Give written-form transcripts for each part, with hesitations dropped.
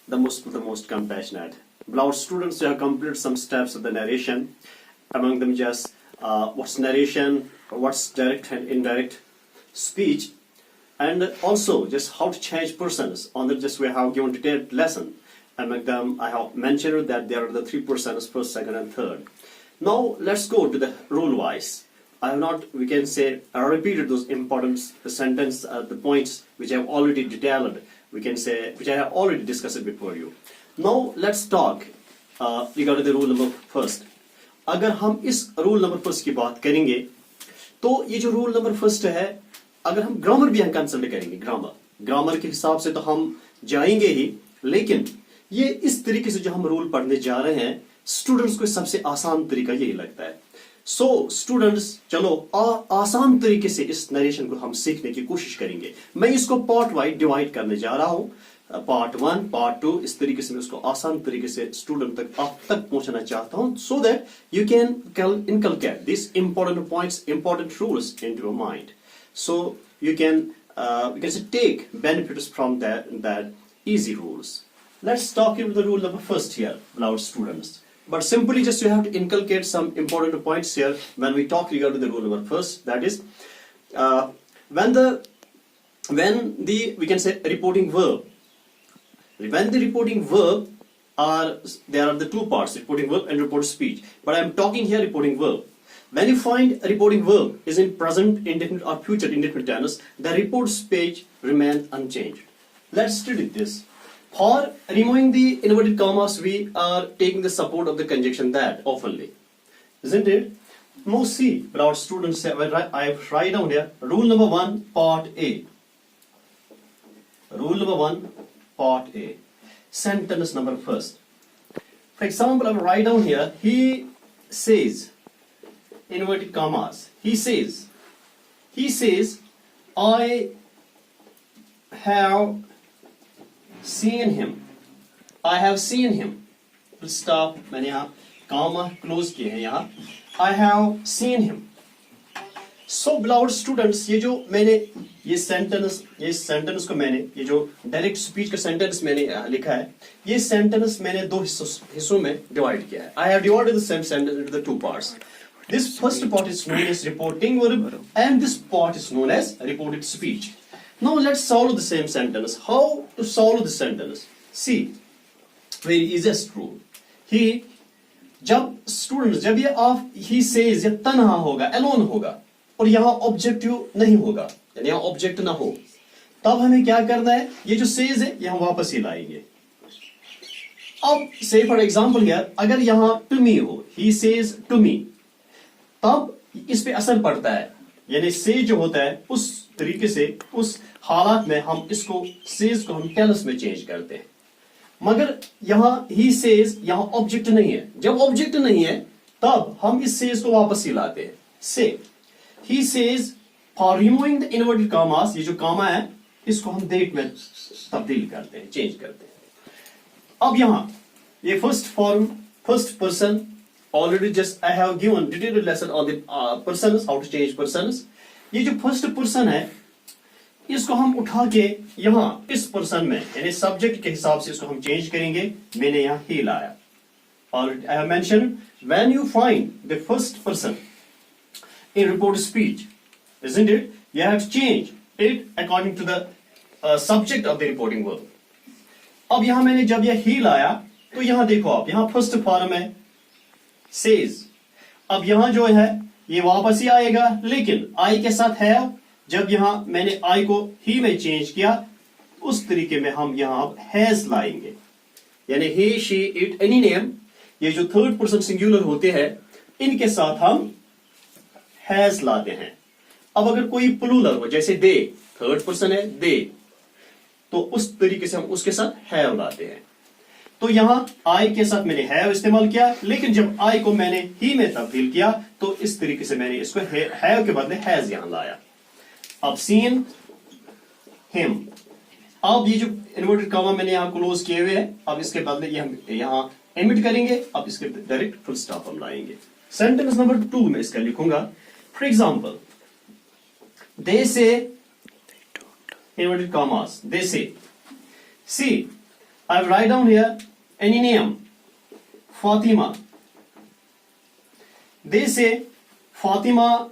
the most compassionate. Our students have completed some steps of the narration. Among them, just what's narration, what's direct and indirect speech, and also just how to change persons. On that, just we have given detailed lesson. Among them, I have mentioned that there are the three persons: first, second, and third. Now let's go to the rule-wise. I have not, we can say, repeated those important sentence, the points which I have already detailed. We can say, which I have already discussed before you. Now let's talk regarding the rule number first. अगर हम इस rule number first की बात करेंगे, तो ये जो rule number first है, अगर हम ग्रामर भी हम कंसल्ट करेंगे, ग्रामर के हिसाब से तो हम जाएंगे ही, लेकिन ये इस तरीके से जो हम रूल पढ़ने जा रहे हैं, स्टूडेंट्स को सबसे आसान तरीका यही लगता है. सो स्टूडेंट्स, चलो आसान तरीके से इस नरेशन को हम सीखने की कोशिश करेंगे. मैं इसको पार्ट वाइज डिवाइड करने जा रहा हूं, पार्ट 1, पार्ट 2, इस तरीके से मैं उसको आसान तरीके से स्टूडेंट तक आप तक पहुंचाना चाहता हूं, so that you can inculcate these important points, important rules into your mind, so you can take benefits from that easy rules. Let's talk about the rule number first here, our students. But simply just you have to inculcate some important points here when we talk regarding the rule number first. That is, when the we can say reporting verb. When the reporting verb there are the two parts, reporting verb and report speech. But I am talking here reporting verb. When you find a reporting verb is in present indefinite or future indefinite tense, the report speech remains unchanged. Let's study this. For removing the inverted commas, we are taking the support of the conjunction that oftenly, isn't it? Now see, our students, I write down here rule number 1, part A. Rule number 1, part A. Sentence number first. For example, I will write down here, he says, inverted commas, he says, I have seen him. I have seen him. Stop. मैंने यहाँ comma close किए हैं यहाँ. I have seen him. So beloved students, ये जो मैंने ये sentence को मैंने ये जो direct speech का sentence मैंने लिखा है, ये sentence मैंने दो हिस्सों में divide किया है. I have divided the same sentence into the two parts. This first part is known as reporting verb, and this part is known as reported speech. Now let's solve the same sentence. How to solve the sentence? See, very easiest rule. जब ये आप he says या तन्हा होगा, alone होगा, और यहाँ objective नहीं होगा, यानी यहाँ ऑब्जेक्ट ना हो, तब हमें क्या करना है? ये जो says है यहाँ वापस ही लाएंगे. अब say for example here, अगर यहाँ to me हो, he says to me, तब इस पे असर पड़ता है, यानी से जो होता है उस तरीके से उस हालात में हम इसको सेज को हम टेल्स में चेंज करते हैं. मगर यहाँ ही सेज यहाँ ऑब्जेक्ट नहीं है. जब ऑब्जेक्ट नहीं है तब हम इस सेज को वापस ही लाते हैं. से he says for removing the inverted commas, ये जो कॉमा है इसको हम देट में तब्दील करते हैं, चेंज करते हैं. अब यहाँ ये first person, already just I have given detailed lesson on the persons, how to change persons. ये जो फर्स्ट पर्सन है इसको हम उठा के यहाँ इस पर्सन में यानी सब्जेक्ट के हिसाब से इसको हम चेंज करेंगे. मैंने यहाँ ही लाया. Already I have mentioned when you find the first person in reported speech, isn't it? You have to change it according to the subject of the reporting verb. अब यहाँ मैंने जब यह ही लाया तो यहाँ देखो आप, यहाँ फर्स्ट फॉर्म है says. अब यहाँ जो है ये वापस ही आएगा, लेकिन I के साथ है. जब यहाँ मैंने I को ही में चेंज किया उस तरीके में हम यहाँ अब has लाएंगे, यानी he, she, it, any name, ये जो थर्ड पर्सन सिंगुलर होते हैं इनके साथ हम has लाते हैं. अब अगर कोई प्लूरल हो जैसे they, थर्ड पर्सन है they, तो उस तरीके से हम उसके साथ have लाते हैं. तो यहाँ I के साथ मैंने have इस्तेमाल किया, लेकिन जब I को मैंने ही में तब्दील किया तो इस तरीके से मैंने इसको have के बदले has यहाँ लाया. अब seen him. अब ये जो इन्वर्टेड कॉमा मैंने यहाँ क्लोज किए हुए हैं, अब इसके बदले ये हम यहाँ एमिट करेंगे. अब इसके डायरेक्ट फुल स्टॉप हम लाएंगे. सेंटेंस नंबर 2 में इसका लिखूंगा. For example, they say, inverted commas, they say, see, I will write down here any name. Fatima. They say Fatima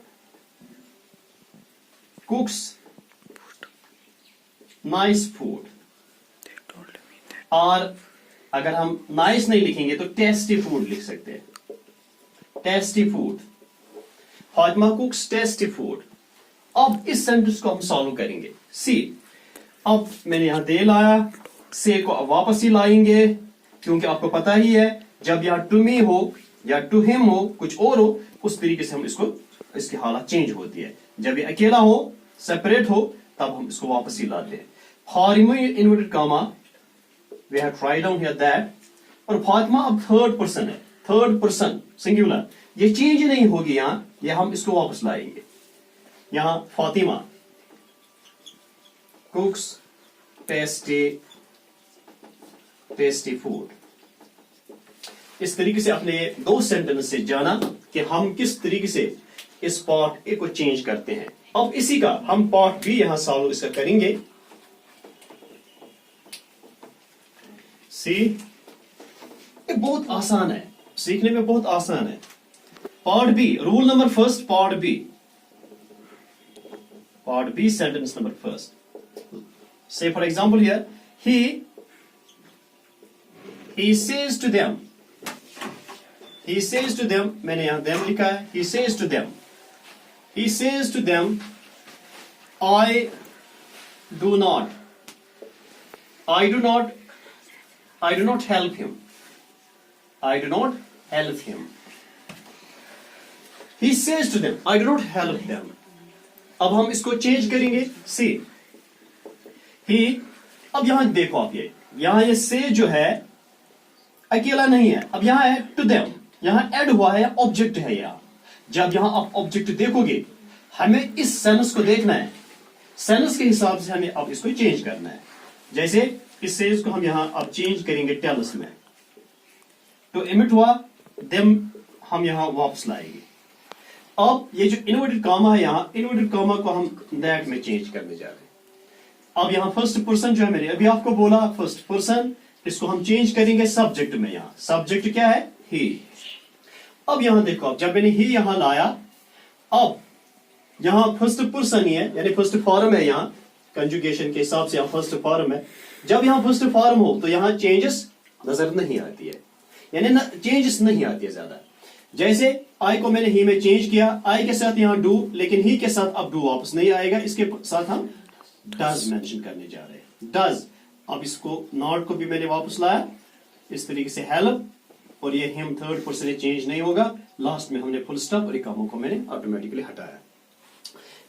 cooks nice food. और अगर हम nice नहीं लिखेंगे तो tasty food लिख सकते हैं. Tasty food. Fatima कुक्स tasty food. अब इस सेंटेंस को हम सॉल्व करेंगे. सी, अब मैंने यहां दे लाया, से को अब वापस ही लाएंगे, क्योंकि आपको पता ही है जब यहां टू मी हो या टू हिम हो, कुछ और हो, उस तरीके से हम इसकी हालत चेंज होती है. जब ये अकेला हो, सेपरेट हो, तब हम इसको वापस ही लाते हैं. Fatima inverted comma, we have tried down here that. और फातिमा अब थर्ड पर्सन है, थर्ड पर्सन सिंगुलर. ये चेंज नहीं होगी यहां, ये हम इसको वापस लाएंगे. यहां फातिमा कुक्स टेस्टी फूड. इस तरीके से अपने दो सेंटेंस से जाना कि हम किस तरीके से इस पार्ट ए को चेंज करते हैं. अब इसी का हम पार्ट बी यहां सॉल्व इसका करेंगे. सी, ये बहुत आसान है, सीखने में बहुत आसान है. Part B, rule number first, part B sentence number first. Say for example here, he says to them. He says to them, मैंने यहां them लिखा है. He says to them, I do not help him. I do not help him. He says to them, I do not help them. अब हम इसको change करेंगे. सी, ही, अब यहां देखो आप, ये से जो है अकेला नहीं है, अब यहां है टू देम, यहां ऐड हुआ है, ऑब्जेक्ट है यहां. जब यहां आप ऑब्जेक्ट देखोगे, हमें इस सेंस को देखना है, सेंस के हिसाब से हमें अब इसको चेंज करना है. जैसे इस सेंस को हम यहां अब चेंज करेंगे टेल्स में, तो इमिट हुआ, देम हम यहां वापस लाएंगे. अब ये जो इन्वर्टेड कामा है, यहां इन्वर्टेड कामा को हम दैट में चेंज करने जा रहे हैं. अब यहां फर्स्ट पर्सन जो है, मैंने अभी आपको बोला फर्स्ट पर्सन, इसको हम चेंज करेंगे सब्जेक्ट में. यहां सब्जेक्ट क्या है? ही. अब यहां देखो, अब जब मैंने ही यहां लाया, अब यहां फर्स्ट पर्सन ही है, यानी फर्स्ट फॉर्म है. यहां कंजुगेशन के हिसाब से यहां फर्स्ट फॉर्म है. जब यहां फर्स्ट फॉर्म हो तो यहां चेंजेस नजर नहीं आती है, यानी चेंजेस नहीं आती है ज्यादा. जैसे आई को मैंने ही में चेंज किया, आई के साथ यहां डू, लेकिन ही के साथ अब डू वापस नहीं आएगा, इसके साथ हम डज मेंशन करने जा रहे हैं. डज. अब इसको नॉट को भी मैंने वापस लाया इस तरीके से, हेल्प, और ये हिम थर्ड पर्सन चेंज नहीं होगा. लास्ट में हमने फुल स्टॉप और कामों को मैंने ऑटोमेटिकली हटाया.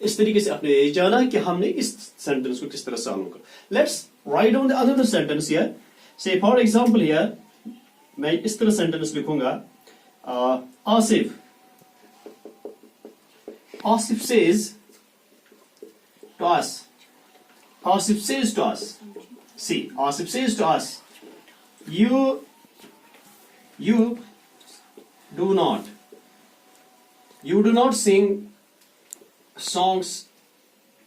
इस तरीके से आपने ये जाना कि हमने इस सेंटेंस को किस तरह सॉल्व कर. Let's write down the another sentence here. से फॉर एग्जांपल हियर मैं इस तरह सेंटेंस लिखूंगा. Asif says to us. Asif says to us. See, Asif says to us, you do not sing songs.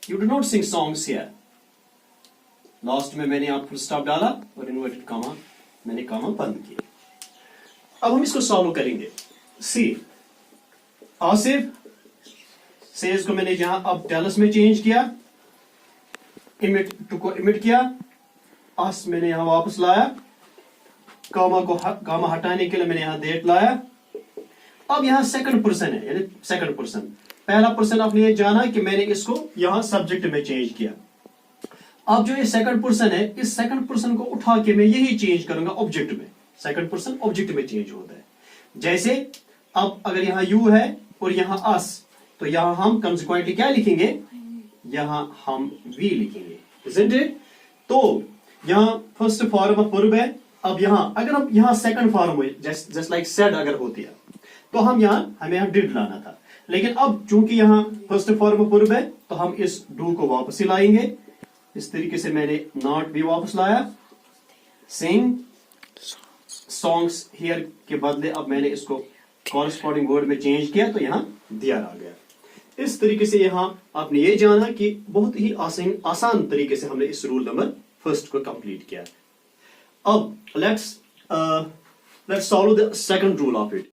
You do not sing songs here. Last में मैंने यहाँ full stop डाला और inverted comma मैंने कामा बंद किया. अब हम इसको सॉल्व करेंगे. सी, आसिफ सेज को मैंने यहां अब टेलस में चेंज किया, इमिट टू को इमिट किया, आस मैंने यहां वापस लाया, कामा हटाने के लिए मैंने यहां डेट लाया. अब यहां सेकंड पर्सन है, यानी सेकंड पर्सन. पहला पर्सन आपने ये जाना कि मैंने इसको यहां सब्जेक्ट में चेंज किया. अब जो ये सेकंड पर्सन है, इस सेकंड पर्सन को उठा के मैं यही चेंज करूंगा ऑब्जेक्ट में. सेकंड पर्सन ऑब्जेक्ट में चेंज होता है. जैसे अब अगर यहां यू है और यहां अस, तो यहां हम कंसिक्वेंटली क्या लिखेंगे? यहां हम वी लिखेंगे, isn't it? तो यहां फर्स्ट फॉर्म ऑफ वर्ब है. अब यहां अगर हम यहां सेकंड फॉर्म हुए, जस्ट लाइक सेड अगर होती है, तो हमें यहां डिड लाना था. लेकिन अब चूंकि यहां फर्स्ट फॉर्म ऑफ वर्ब है, तो हम इस डू को वापस ही लाएंगे. इस तरीके से मैंने नॉट भी वापस लाया. सिंग सॉन्ग्स हियर के बदले अब मैंने इसको कॉरस्पॉन्डिंग वर्ड में चेंज किया, तो यहां दियर आ गया. इस तरीके से यहां आपने ये जाना कि बहुत ही आसान तरीके से हमने इस रूल नंबर फर्स्ट को कंप्लीट किया. अब let's solve the second rule of it.